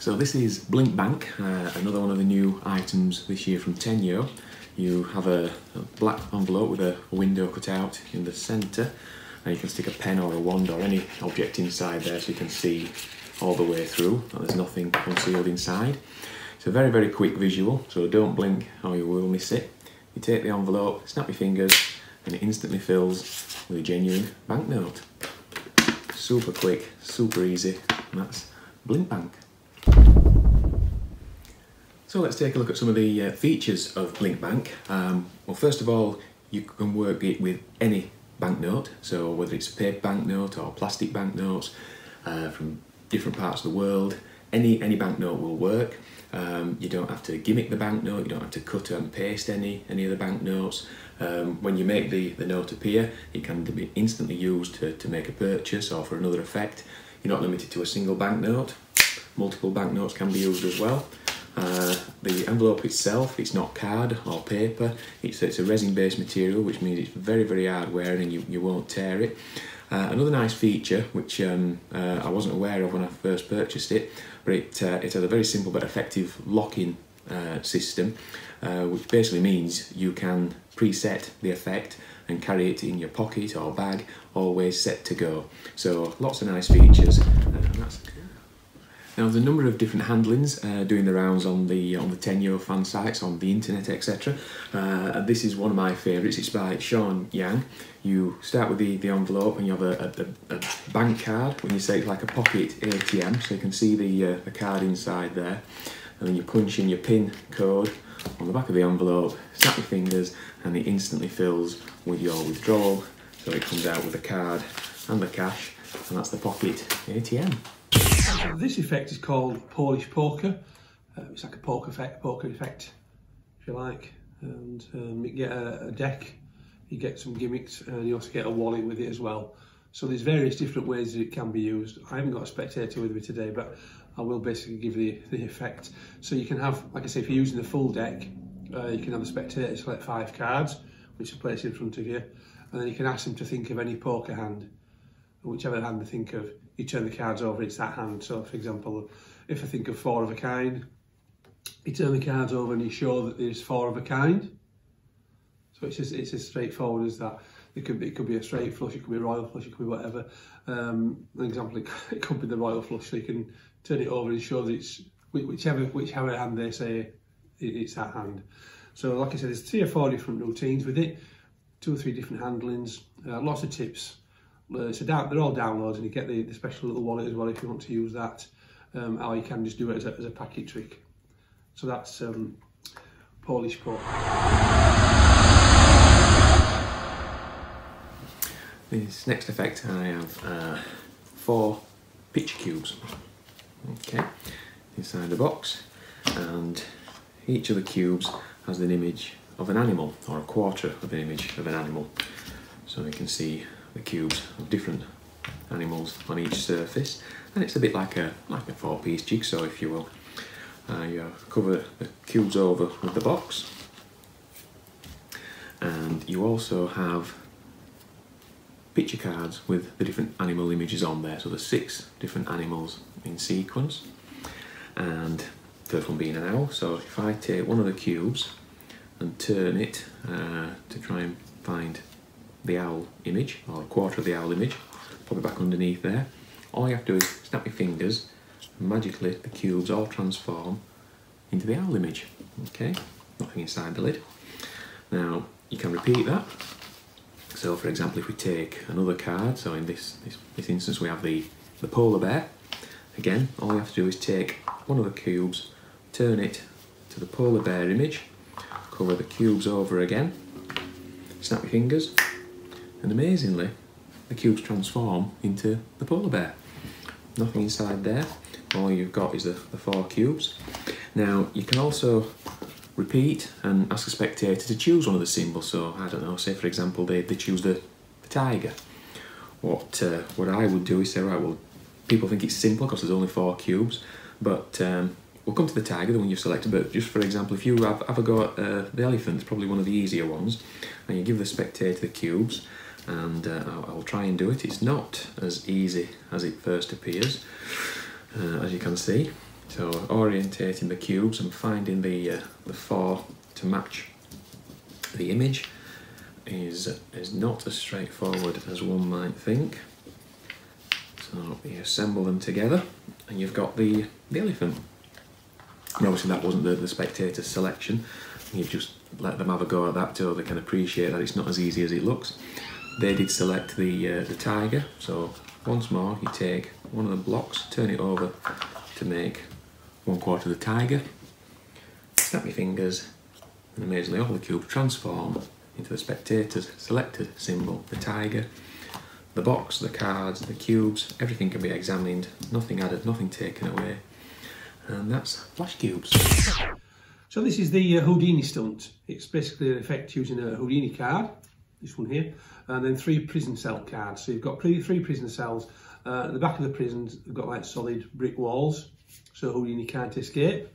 So this is Blink Bank, another one of the new items this year from Tenyo. You have a black envelope with a window cut out in the centre, and you can stick a pen or a wand or any object inside there so you can see all the way through, and there's nothing concealed inside. It's a very, very quick visual, so don't blink or you will miss it. You take the envelope, snap your fingers, and it instantly fills with a genuine banknote. Super quick, super easy, and that's Blink Bank. So let's take a look at some of the features of Blink Bank. Well, first of all, you can work it with any banknote, so whether it's a paper banknote or plastic banknotes from different parts of the world, any banknote will work. You don't have to gimmick the banknote, you don't have to cut and paste any of the banknotes. When you make the note appear, it can be instantly used to make a purchase or for another effect. You're not limited to a single banknote. Multiple banknotes can be used as well. The envelope itself, it's not card or paper, it's a resin-based material, which means it's very, very hard wearing and you won't tear it. Another nice feature, which I wasn't aware of when I first purchased it, but it has a very simple but effective lock-in system, which basically means you can preset the effect and carry it in your pocket or bag, always set to go. So lots of nice features. Now, there's a number of different handlings doing the rounds on the Tenyo fan sites, on the internet, etc. And this is one of my favourites. It's by Sean Yang. You start with the envelope and you have a bank card. When you say it's like a pocket ATM, so you can see the card inside there. And then you punch in your PIN code on the back of the envelope, snap your fingers, and it instantly fills with your withdrawal. So it comes out with the card and the cash, and that's the pocket ATM. This effect is called Polish poker. It's like a poker effect, if you like. And you get a deck, you get some gimmicks, and you also get a wallet with it as well. So there's various different ways that it can be used. I haven't got a spectator with me today, but I will basically give the effect. So you can have, like I say, if you're using the full deck, you can have the spectator select 5 cards, which are placed in front of you, and then you can ask them to think of any poker hand. Whichever hand they think of, you turn the cards over, it's that hand. So for example, if I think of 4 of a kind, you turn the cards over and you show that there's 4 of a kind. So it's as straightforward as that. It could be a straight flush, it could be a royal flush, it could be whatever. An example, it could be the royal flush, so you can turn it over and show that it's whichever hand they say it's that hand. So like I said, there's 3 or 4 different routines with it, 2 or 3 different handlings, lots of tips. So they're all downloads, and you get the special little wallet as well if you want to use that, or you can just do it as a packet trick. So that's Polish poker. This next effect, I have 4 picture cubes. Okay, inside the box, and each of the cubes has an image of an animal, or a quarter of an image of an animal. So you can see the cubes of different animals on each surface, and it's a bit like a 4-piece jigsaw, if you will. You cover the cubes over with the box, and you also have picture cards with the different animal images on there. So there's 6 different animals in sequence, and first one being an owl. So if I take one of the cubes and turn it to try and find the owl image, or a quarter of the owl image, pop it back underneath there. All you have to do is snap your fingers, and magically the cubes all transform into the owl image. Okay, nothing inside the lid. Now you can repeat that. So for example, if we take another card, so in this instance we have the polar bear. Again, all you have to do is take one of the cubes, turn it to the polar bear image, cover the cubes over again, snap your fingers, and amazingly, the cubes transform into the polar bear. Nothing inside there. All you've got is the 4 cubes. Now, you can also repeat and ask a spectator to choose one of the symbols. So, I don't know, say for example, they choose the tiger. What I would do is say, right, well, people think it's simple because there's only 4 cubes, but we'll come to the tiger, the one you've selected, but just for example, if you have a go at the elephant, it's probably one of the easier ones, and you give the spectator the cubes, and I'll try and do it. It's not as easy as it first appears, as you can see. So orientating the cubes and finding the 4 to match the image is not as straightforward as one might think. So you assemble them together and you've got the elephant. And obviously that wasn't the spectator's selection. You've just let them have a go at that so they can appreciate that it's not as easy as it looks. They did select the tiger, so once more you take one of the blocks, turn it over to make 1/4 of the tiger, snap your fingers, and amazingly all the cubes transform into the spectator's selected symbol, the tiger. The box, the cards, the cubes, everything can be examined, nothing added, nothing taken away, and that's flash cubes. So this is the Houdini stunt. It's basically an effect using a Houdini card, this one here, and then 3 prison cell cards. So you've got 3 prison cells. At the back of the prisons, they've got like solid brick walls, so Houdini can't escape.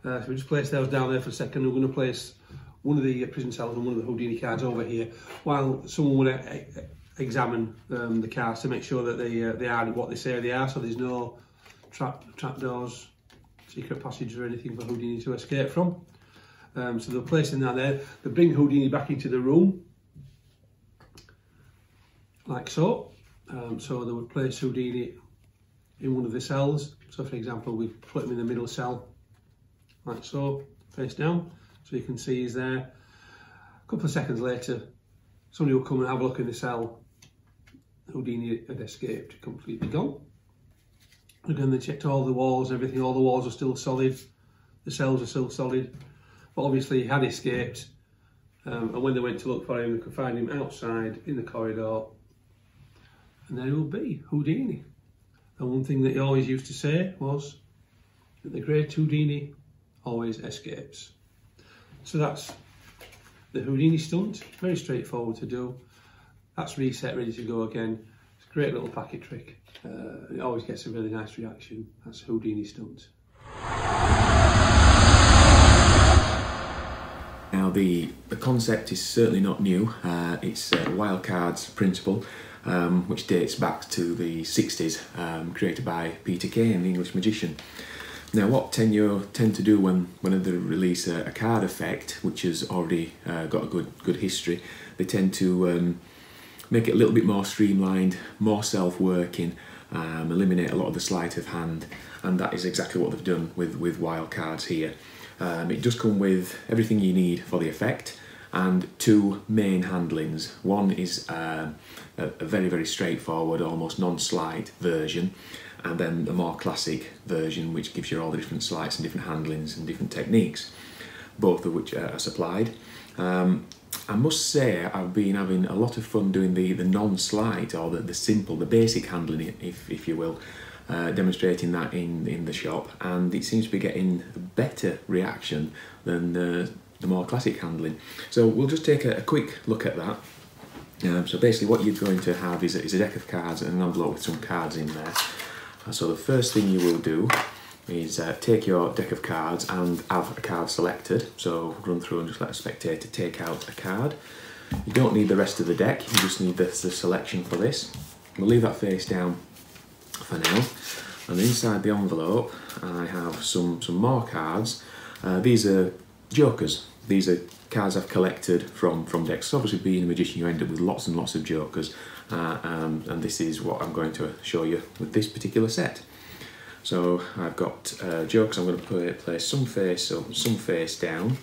So we just place those down there for a second. We're going to place one of the prison cells and one of the Houdini cards over here, while someone will examine the cards to make sure that they are what they say they are. So there's no trap doors, secret passage or anything for Houdini to escape from. So they're placing that there. They bring Houdini back into the room, like so. So they would place Houdini in one of the cells. So for example, we put him in the middle cell, like so, face down. So you can see he's there. A couple of seconds later, somebody will come and have a look in the cell. Houdini had escaped, completely gone. Again, they checked all the walls, everything, all the walls are still solid, the cells are still solid, but obviously he had escaped, and when they went to look for him, they could find him outside in the corridor, and there he would be, Houdini. And one thing that he always used to say was that the great Houdini always escapes. So that's the Houdini stunt, very straightforward to do. That's reset, ready to go again. It's a great little packet trick. It always gets a really nice reaction. That's Houdini stunt. Now the concept is certainly not new. It's a wildcards principle, which dates back to the 60s, created by Peter Kay, the English magician. Now what Tenyo tend to do when they release a card effect, which has already got a good history, they tend to make it a little bit more streamlined, more self-working, eliminate a lot of the sleight of hand, and that is exactly what they've done with wild cards here. It does come with everything you need for the effect and 2 main handlings. One is a very straightforward, almost non-sleight version, and then the more classic version which gives you all the different sleights and different handlings and different techniques, both of which are supplied. I must say I've been having a lot of fun doing the non-sleight, or the simple, the basic handling, if you will, demonstrating that in the shop, and it seems to be getting a better reaction than the more classic handling. So we'll just take a quick look at that. So basically what you're going to have is a deck of cards and an envelope with some cards in there. So the first thing you will do is take your deck of cards and have a card selected. So run through and just let a spectator take out a card. You don't need the rest of the deck, you just need the selection for this. We'll leave that face down for now. And inside the envelope I have some more cards. These are jokers. These are cards I've collected from decks. So obviously being a magician you end up with lots and lots of jokers, and this is what I'm going to show you with this particular set. So I've got jokers. I'm going to place some face up, some face down.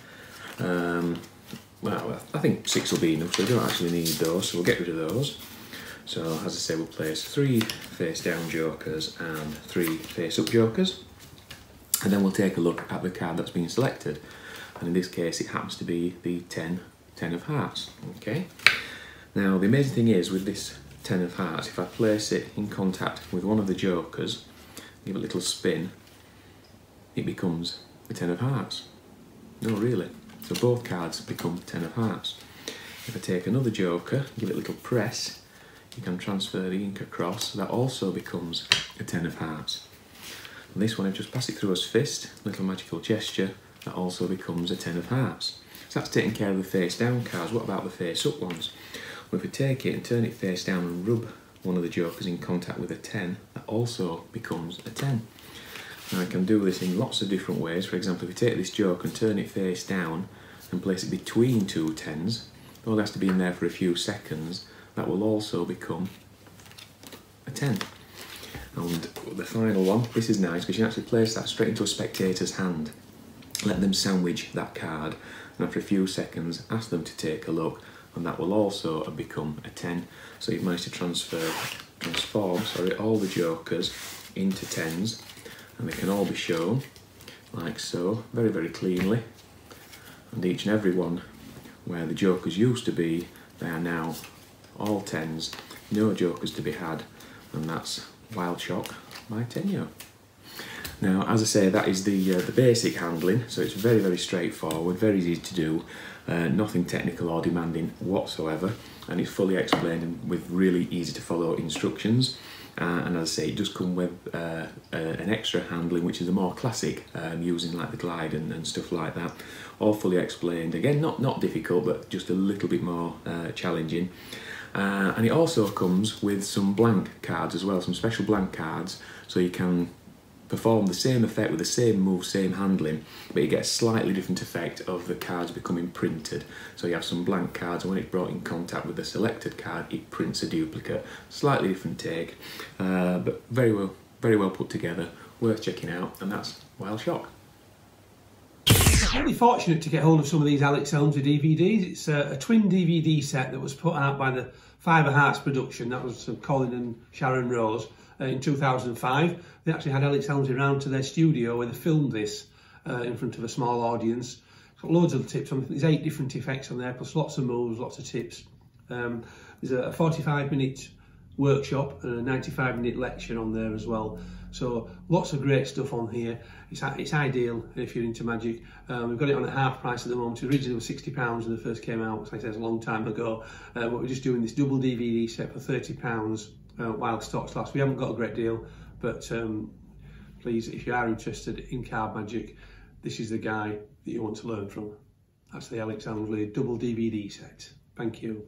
Well, I think 6 will be enough, so we don't actually need those, so we'll get rid of those. So as I say, we'll place 3 face down jokers and 3 face up jokers, and then we'll take a look at the card that's been selected, and in this case it happens to be the 10 of hearts. Okay. Now the amazing thing is with this 10 of hearts, if I place it in contact with one of the jokers, give a little spin, it becomes the 10 of hearts. No, really. So both cards become 10 of hearts. If I take another joker, give it a little press, you can transfer the ink across, so that also becomes a 10 of hearts. And this one, I just pass it through as fist, little magical gesture, that also becomes a 10 of hearts. So that's taking care of the face down cards. What about the face up ones? Well, if we take it and turn it face down and rub one of the jokers in contact with a 10, that also becomes a 10. Now I can do this in lots of different ways. For example, if you take this joke and turn it face down and place it between two 10s, though it has to be in there for a few seconds, that will also become a 10. And the final one, this is nice because you can actually place that straight into a spectator's hand. Let them sandwich that card, and after a few seconds ask them to take a look, and that will also become a 10. So you've managed to transform all the jokers into 10s, and they can all be shown like so, very, very cleanly. And each and every one where the jokers used to be, they are now all 10s, no jokers to be had, and that's Wild Shock by Tenyo. Now, as I say, that is the basic handling, so it's very, very straightforward, very easy to do, nothing technical or demanding whatsoever, and it's fully explained and with really easy to follow instructions. And as I say, it does come with an extra handling, which is a more classic, using like the glide and stuff like that, all fully explained. Again, not difficult, but just a little bit more challenging. And it also comes with some blank cards as well, some special blank cards, so you can perform the same effect with the same move, same handling, but you get a slightly different effect of the cards becoming printed. So you have some blank cards, and when it's brought in contact with the selected card, it prints a duplicate. Slightly different take, but very well put together, worth checking out, and that's Wild Shock. I'm really fortunate to get hold of some of these Alex Elmsley DVDs. It's a twin DVD set that was put out by the Fibre Hearts production. That was Colin and Sharon Rose in 2005. They actually had Alex Elmsley around to their studio where they filmed this in front of a small audience. It's got loads of tips on. There's 8 different effects on there, plus lots of moves, lots of tips. There's a 45-minute workshop and a 95-minute lecture on there as well. So lots of great stuff on here. It's ideal if you're into magic. We've got it on at half price at the moment. It originally was £60 when it first came out, like I said, a long time ago. But we're just doing this double DVD set for £30 while stocks last. We haven't got a great deal, but please, if you are interested in card magic, this is the guy that you want to learn from. That's the Alex Elmsley double DVD set. Thank you.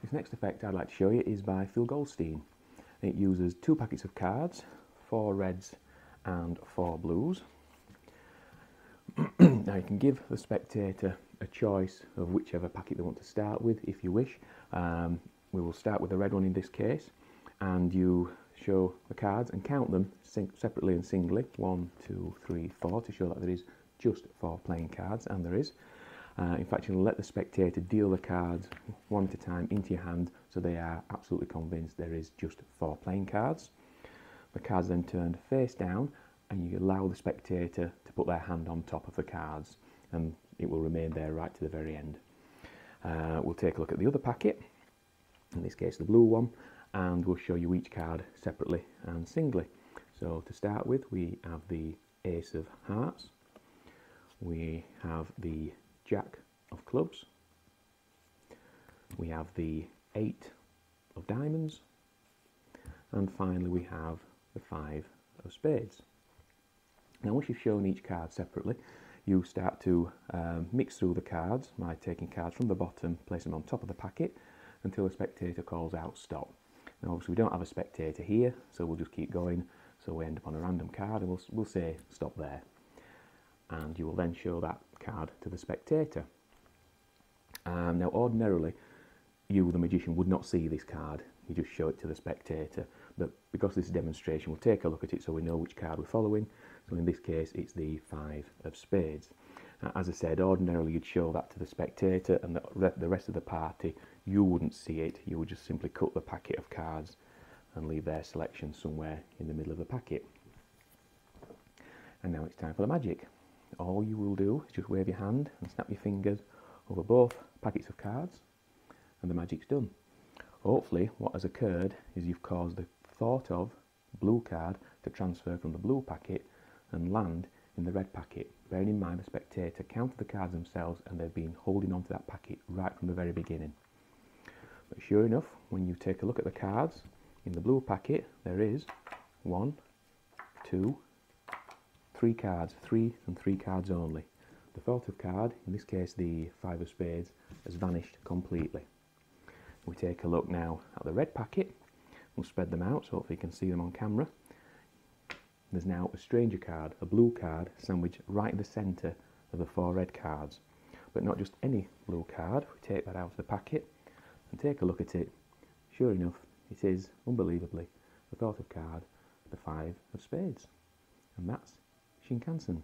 This next effect I'd like to show you is by Phil Goldstein. It uses 2 packets of cards, 4 reds and 4 blues. Now you can give the spectator a choice of whichever packet they want to start with if you wish. We will start with the red one in this case, and you show the cards and count them separately and singly, 1, 2, 3, 4, to show that there is just 4 playing cards, and there is. In fact, you'll let the spectator deal the cards one at a time into your hand, so they are absolutely convinced there is just 4 playing cards. The cards then turned face down, and you allow the spectator to put their hand on top of the cards, and it will remain there right to the very end. We'll take a look at the other packet, in this case the blue one, and we'll show you each card separately and singly. So to start with, we have the Ace of Hearts, we have the Jack of Clubs, we have the 8 of Diamonds, and finally we have the 5 of Spades. Now once you've shown each card separately, you start to mix through the cards by taking cards from the bottom, placing them on top of the packet until the spectator calls out stop. Now obviously we don't have a spectator here, so we'll just keep going, so we end up on a random card and we'll say stop there. And you will then show that card to the spectator. Now ordinarily you, the magician, would not see this card, you just show it to the spectator, but because this is a demonstration we'll take a look at it so we know which card we're following. So in this case it's the 5 of Spades. As I said, ordinarily you'd show that to the spectator, and the rest of the party, you wouldn't see it, you would just simply cut the packet of cards and leave their selection somewhere in the middle of the packet. And now it's time for the magic. All you will do is just wave your hand and snap your fingers over both packets of cards, and the magic's done. Hopefully what has occurred is you've caused the thought of blue card to transfer from the blue packet and land in the red packet. Bearing in mind the spectator counted the cards themselves and they've been holding on to that packet right from the very beginning. But sure enough, when you take a look at the cards, in the blue packet there is 1, 2, 3 cards, 3 and 3 cards only. The fourth of card, in this case the 5 of Spades, has vanished completely. We take a look now at the red packet. We'll spread them out so hopefully you can see them on camera. There's now a stranger card, a blue card, sandwiched right in the centre of the 4 red cards. But not just any blue card. We take that out of the packet and take a look at it. Sure enough, it is, unbelievably, the 4th of card, the 5 of spades. And that's Shinkansen.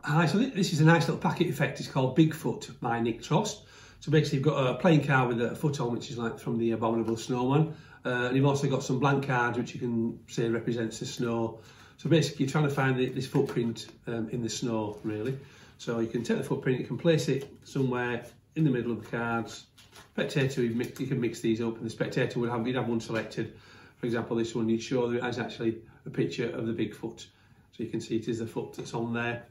Hi, so this is a nice little packet effect. It's called Bigfoot by Nick Trost. So basically you've got a playing card with a foot on, which is like from the Abominable Snowman. And you've also got some blank cards, which you can say represents the snow. So basically you're trying to find this footprint in the snow, really. So you can take the footprint, you can place it somewhere in the middle of the cards. Spectator, you can mix these up, and the spectator you'd have one selected. For example, this one, you'd show that it has actually a picture of the Bigfoot. So you can see it is the foot that's on there.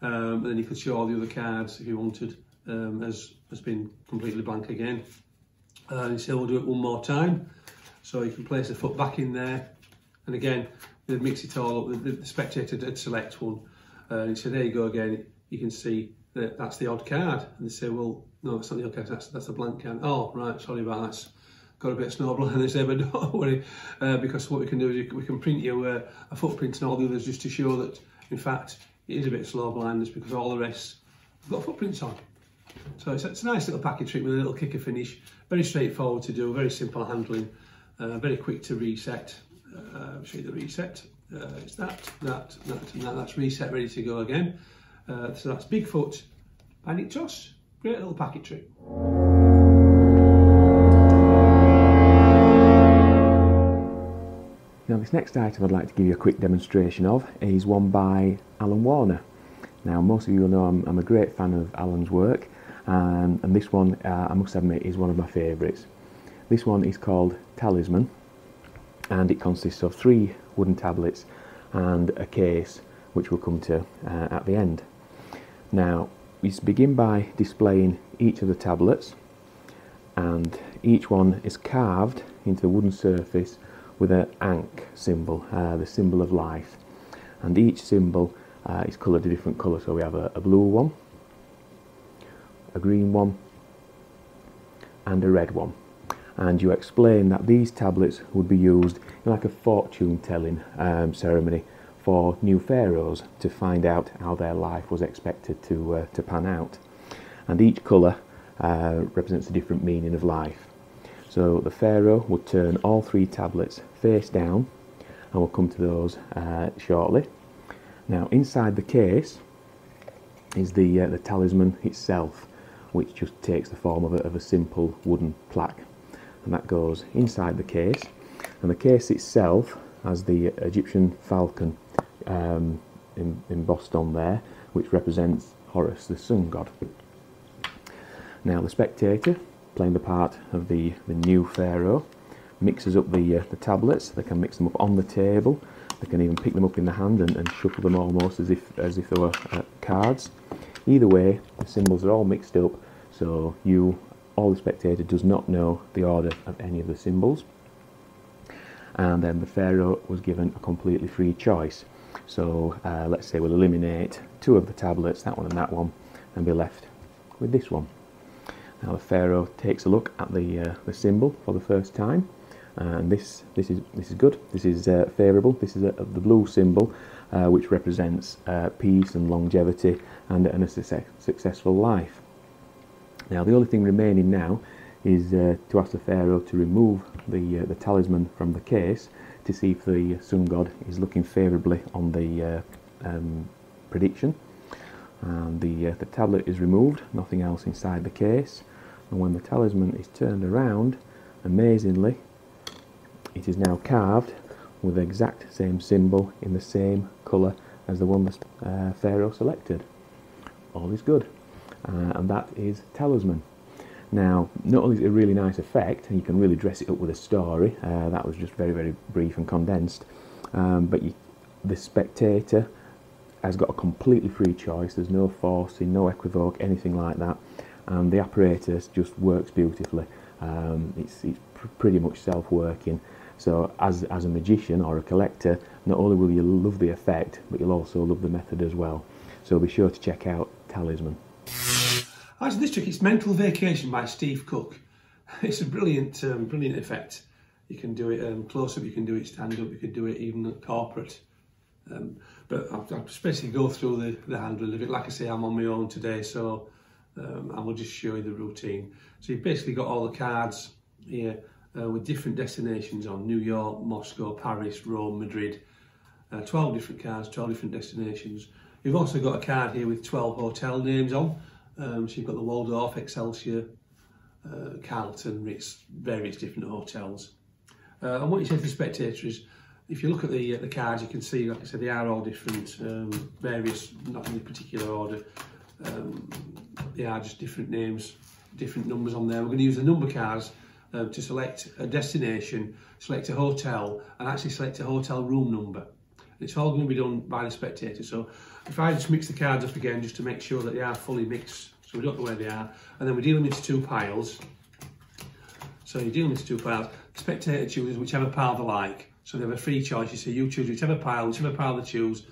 And then you could show all the other cards if you wanted, as been completely blank again. So we'll do it one more time. So you can place the foot back in there, and again, they'd mix it all up. The spectator did select one, and so there you go again. You can see that that's the odd card, and they say, well, no, it's not the odd card. That's a blank card. Oh, right, sorry about that. That's got a bit of snowball, and they say, but don't worry, because what we can do is we can print you a footprint and all the others just to show that, in fact, it is a bit slow blindness because all the rest have got footprints on. So it's a nice little packet trick with a little kicker finish. Very straightforward to do, very simple handling, very quick to reset. Show you the reset. It's that, and that. That's reset, ready to go again. So that's Bigfoot by Nick Trost. Great little packet trick. Now this next item I'd like to give you a quick demonstration of is one by Alan Warner. Now most of you will know I'm a great fan of Alan's work, and this one I must admit is one of my favourites. This one is called Talisman, and it consists of 3 wooden tablets and a case, which we'll come to at the end. Now we begin by displaying each of the tablets, and each one is carved into the wooden surface with an ankh symbol, the symbol of life, and each symbol is coloured a different colour. So we have a blue one, a green one, and a red one. And you explain that these tablets would be used in like a fortune telling ceremony for new pharaohs to find out how their life was expected to pan out. And each colour represents a different meaning of life. So the pharaoh would turn all 3 tablets face down, and we'll come to those shortly. Now inside the case is the talisman itself, which just takes the form of a simple wooden plaque, and that goes inside the case. And the case itself has the Egyptian falcon embossed on there, which represents Horus, the sun god. Now the spectator, playing the part of the new pharaoh, mixes up the tablets. They can mix them up on the table. They can even pick them up in the hand and shuffle them almost as if they were cards. Either way, the symbols are all mixed up, so the spectator does not know the order of any of the symbols. And then the pharaoh was given a completely free choice. So let's say we'll eliminate 2 of the tablets, that one and that one, and be left with this one. Now the pharaoh takes a look at the symbol for the first time, and this is good. This is favourable. This is the blue symbol, which represents peace and longevity and a successful life. Now the only thing remaining now is to ask the pharaoh to remove the talisman from the case to see if the sun god is looking favourably on the prediction. And the tablet is removed, nothing else inside the case. And when the talisman is turned around, amazingly, it is now carved with the exact same symbol in the same colour as the one the pharaoh selected. All is good. And that is Talisman. Now, not only is it a really nice effect, and you can really dress it up with a story, that was just very, very brief and condensed, but the spectator has got a completely free choice. There's no forcing, no equivoque, anything like that, and the apparatus just works beautifully. It's pretty much self-working. So as a magician or a collector, not only will you love the effect, but you'll also love the method as well. So be sure to check out Talisman. As this trick, it's Mental Vacation by Steve Cook. It's a brilliant effect. You can do it close up, you can do it stand up, you can do it even at corporate. But I'll just basically go through the handle a little bit. Like I say, I'm on my own today, so I will just show you the routine. So you've basically got all the cards here with different destinations on: New York, Moscow, Paris, Rome, Madrid. 12 different cards, 12 different destinations. You've also got a card here with 12 hotel names on. So you've got the Waldorf, Excelsior, Carlton, Ritz, various different hotels. And what you say to the spectator is, if you look at the cards, you can see, like I said, they are all different, various, not in any particular order. They are just different names, different numbers on there. We're going to use the number cards to select a destination, select a hotel, and actually select a hotel room number. It's all going to be done by the spectator. So if I just mix the cards up again, just to make sure that they are fully mixed, so we don't know where they are, and then we deal them into two piles. So you deal them into two piles. The spectator chooses whichever pile they like. So they have a free choice. You say you choose whichever pile they choose,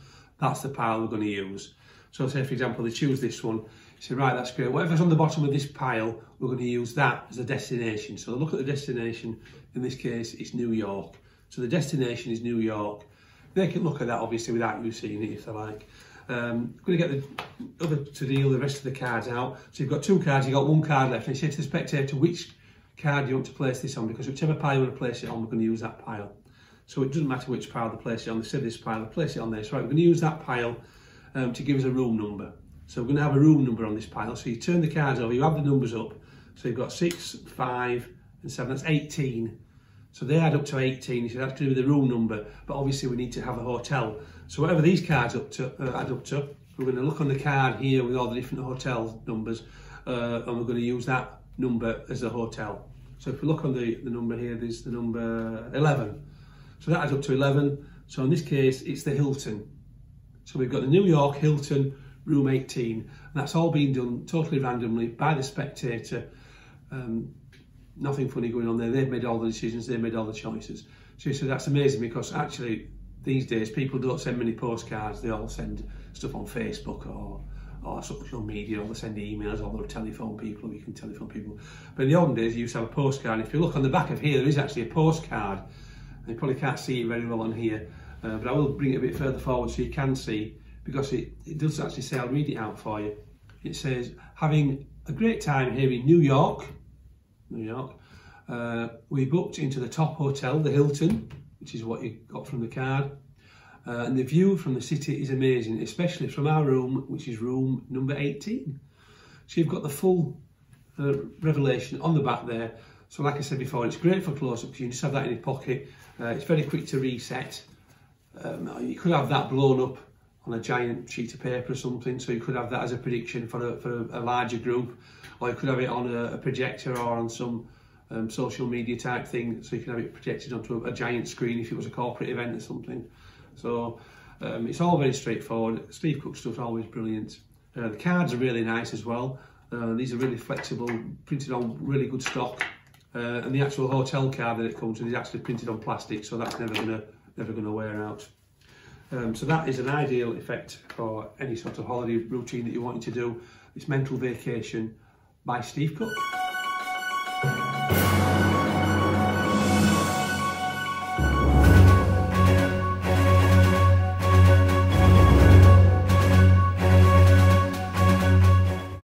that's the pile we're going to use. So say, for example, they choose this one. You say, right, that's great. Whatever's on the bottom of this pile, we're going to use that as a destination. So look at the destination. In this case, it's New York. So the destination is New York. They can look at that, obviously, without you seeing it, if they like. I'm going to get the other to deal the rest of the cards out. So you've got two cards, you've got one card left. And you say to the spectator which card you want to place this on, because whichever pile you want to place it on, we're going to use that pile. So it doesn't matter which pile they place it on. They said this pile, they place it on there. So right, we're going to use that pile to give us a room number. So we're going to have a room number on this pile. So you turn the cards over, you have the numbers up. So you've got 6, 5 and 7, that's 18. So they add up to 18, so that's going to be the room number, but obviously we need to have a hotel. So whatever these cards add up to, we're going to look on the card here with all the different hotel numbers, and we're going to use that number as a hotel. So if we look on the number here, there's the number 11. So that adds up to 11. So in this case, it's the Hilton. So we've got the New York Hilton, room 18, and that's all being done totally randomly by the spectator. Nothing funny going on there. They've made all the decisions, they've made all the choices. So that's amazing, because actually these days people don't send many postcards, they all send stuff on Facebook or social media, or they send emails, or they'll telephone people, you can telephone people. But in the olden days you used to have a postcard. If you look on the back of here, there is actually a postcard. And you probably can't see it very well on here, but I will bring it a bit further forward so you can see, because it does actually say, I'll read it out for you. It says, having a great time here in New York, we booked into the top hotel, the Hilton, which is what you got from the card, and the view from the city is amazing, especially from our room, which is room number 18. So you've got the full revelation on the back there. So like I said before, it's great for close-up, because you can just have that in your pocket. It's very quick to reset. You could have that blown up on a giant sheet of paper or something, so you could have that as a prediction for a larger group, or you could have it on a projector or on some social media type thing, so you can have it projected onto a giant screen if it was a corporate event or something. So it's all very straightforward. Steve Cook stuff's always brilliant. The cards are really nice as well. These are really flexible, printed on really good stock, and the actual hotel card that it comes with is actually printed on plastic, so that's never gonna wear out. So that is an ideal effect for any sort of holiday routine that you're wanting to do. It's Mental Vacation by Steve Cook.